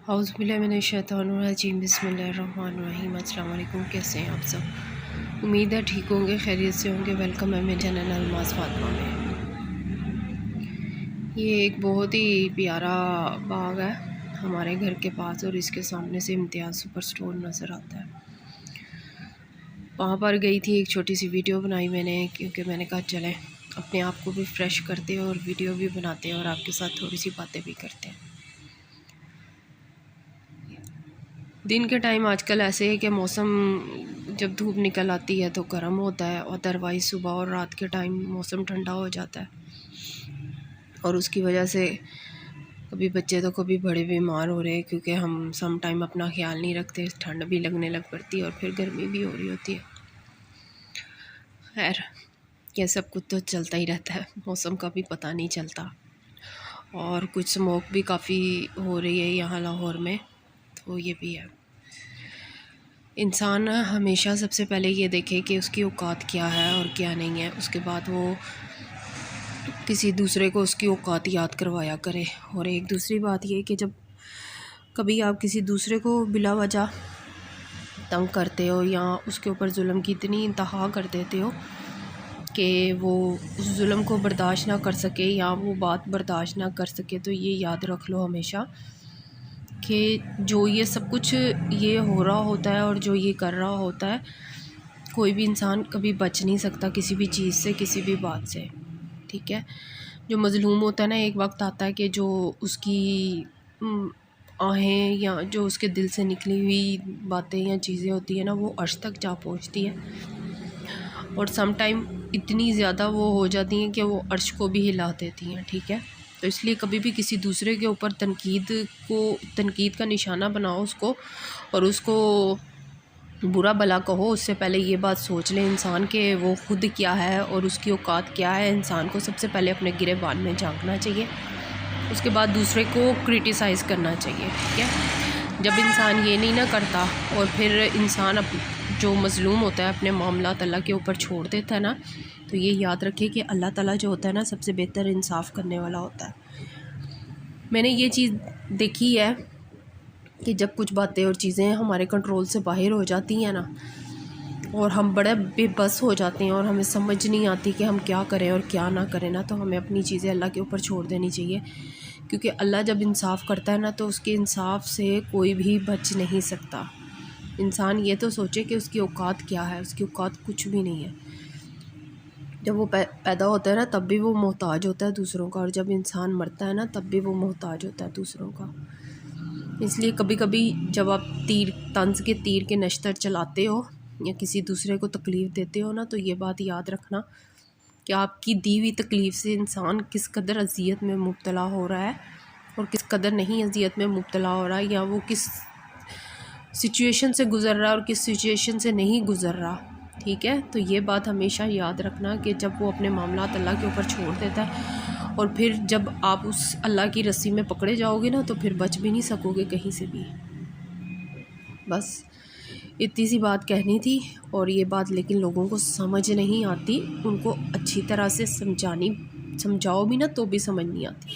औज़ु बिल्लाहि मिनश्शैतानिर्रजीम बिस्मिल्लाहिर्रहमानिर्रहीम। अस्सलाम वालेकुम, कैसे हैं आप सब? उम्मीद है ठीक होंगे, खैरियत से होंगे। वेलकम है मेरे चैनल अलमास फातिमा में। ये एक बहुत ही प्यारा बाग है हमारे घर के पास और इसके सामने से इम्तियाज़ सुपर स्टोर नज़र आता है। वहाँ पर गई थी, एक छोटी सी वीडियो बनाई मैंने, क्योंकि मैंने कहा चलें अपने आप को भी फ्रेश करते हैं और वीडियो भी बनाते हैं और आपके साथ थोड़ी सी बातें भी करते हैं। दिन के टाइम आजकल ऐसे है कि मौसम जब धूप निकल आती है तो गर्म होता है, और अदरवाइज़ सुबह और रात के टाइम मौसम ठंडा हो जाता है, और उसकी वजह से कभी बच्चे तो कभी बड़े बीमार हो रहे हैं, क्योंकि हम सम टाइम अपना ख्याल नहीं रखते, ठंड भी लगने लग पड़ती है और फिर गर्मी भी हो रही होती है। खैर, ये सब कुछ तो चलता ही रहता है, मौसम का भी पता नहीं चलता। और कुछ स्मोक भी काफ़ी हो रही है यहाँ लाहौर में, तो ये भी है। इंसान हमेशा सबसे पहले ये देखे कि उसकी औकात क्या है और क्या नहीं है, उसके बाद वो किसी दूसरे को उसकी औकात याद करवाया करे। और एक दूसरी बात ये कि जब कभी आप किसी दूसरे को बिला वजह तंग करते हो या उसके ऊपर जुल्म की इतनी इंतहा कर देते हो कि वो उस जुल्म को बर्दाश्त ना कर सके या वो बात बर्दाश्त ना कर सके, तो ये याद रख लो हमेशा कि जो ये सब कुछ ये हो रहा होता है और जो ये कर रहा होता है, कोई भी इंसान कभी बच नहीं सकता किसी भी चीज़ से, किसी भी बात से। ठीक है, जो मज़लूम होता है ना, एक वक्त आता है कि जो उसकी आहें या जो उसके दिल से निकली हुई बातें या चीज़ें होती हैं ना, वो अर्श तक जा पहुंचती है, और सम टाइम इतनी ज़्यादा वो हो जाती हैं कि वो अर्श को भी हिला देती हैं। ठीक है, तो इसलिए कभी भी किसी दूसरे के ऊपर तनकीद का निशाना बनाओ उसको, और उसको बुरा भला कहो, उससे पहले ये बात सोच ले इंसान कि वो खुद क्या है और उसकी औकात क्या है। इंसान को सबसे पहले अपने गिरेबान में झांकना चाहिए, उसके बाद दूसरे को क्रिटिसाइज़ करना चाहिए। ठीक है, जब इंसान ये नहीं ना करता और फिर इंसान जो मज़लूम होता है अपने मामलात अल्लाह के ऊपर छोड़ देता है ना, तो ये याद रखे कि अल्लाह ताला जो होता है ना, सबसे बेहतर इंसाफ करने वाला होता है। मैंने ये चीज़ देखी है कि जब कुछ बातें और चीज़ें हमारे कंट्रोल से बाहर हो जाती हैं ना, और हम बड़े बेबस हो जाते हैं और हमें समझ नहीं आती कि हम क्या करें और क्या ना करें ना, तो हमें अपनी चीज़ें अल्लाह के ऊपर छोड़ देनी चाहिए, क्योंकि अल्लाह जब इंसाफ करता है ना, तो उसके इंसाफ से कोई भी बच नहीं सकता। इंसान ये तो सोचे कि उसकी औकात क्या है, उसकी औकात कुछ भी नहीं है। जब वो पैदा होता है ना, तब भी वो मोहताज होता है दूसरों का, और जब इंसान मरता है ना, तब भी वो मोहताज होता है दूसरों का। इसलिए कभी कभी जब आप तंज के तीर के नश्तर चलाते हो या किसी दूसरे को तकलीफ़ देते हो ना, तो ये बात याद रखना कि आपकी दी हुई तकलीफ़ से इंसान किस कदर अज़ियत में मुब्तला हो रहा है और किस कदर नहीं अज़ियत में मुब्तला हो रहा है, या वो किस सिचुएशन से गुज़र रहा है और किस सिचुएशन से नहीं गुज़र रहा। ठीक है, तो ये बात हमेशा याद रखना कि जब वो अपने मामलात अल्लाह के ऊपर छोड़ देता है, और फिर जब आप उस अल्लाह की रस्सी में पकड़े जाओगे ना, तो फिर बच भी नहीं सकोगे कहीं से भी। बस इतनी सी बात कहनी थी, और ये बात लेकिन लोगों को समझ नहीं आती, उनको अच्छी तरह से समझाओ भी ना तो भी समझ नहीं आती।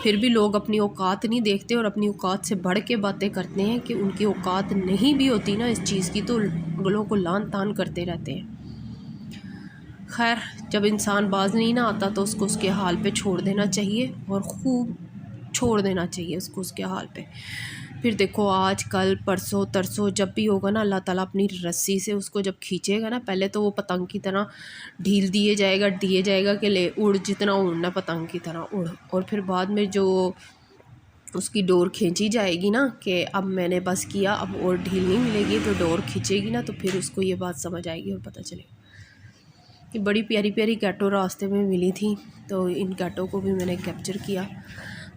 फिर भी लोग अपनी औकात नहीं देखते और अपनी औकात से बढ़ के बातें करते हैं कि उनकी औकात नहीं भी होती ना इस चीज़ की, तो लोगों को लान तान करते रहते हैं। खैर, जब इंसान बाज नहीं ना आता तो उसको उसके हाल पे छोड़ देना चाहिए, और ख़ूब छोड़ देना चाहिए उसको उसके हाल पे। फिर देखो, आज कल परसों तरसों जब भी होगा ना, अल्लाह ताला अपनी रस्सी से उसको जब खींचेगा ना, पहले तो वो पतंग की तरह ढील दिए जाएगा कि ले उड़, जितना उड़ना पतंग की तरह उड़, और फिर बाद में जो उसकी डोर खींची जाएगी ना कि अब मैंने बस किया, अब और ढील नहीं मिलेगी, तो डोर खींचेगी ना, तो फिर उसको ये बात समझ आएगी और पता चलेगा कि बड़ी प्यारी प्यारी कैटो रास्ते में मिली थी, तो इन कैटो को भी मैंने कैप्चर किया।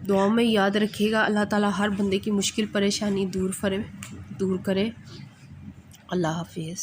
दुआ में याद रखिएगा, अल्लाह ताला हर बंदे की मुश्किल परेशानी दूर करे। अल्लाह हाफिज़।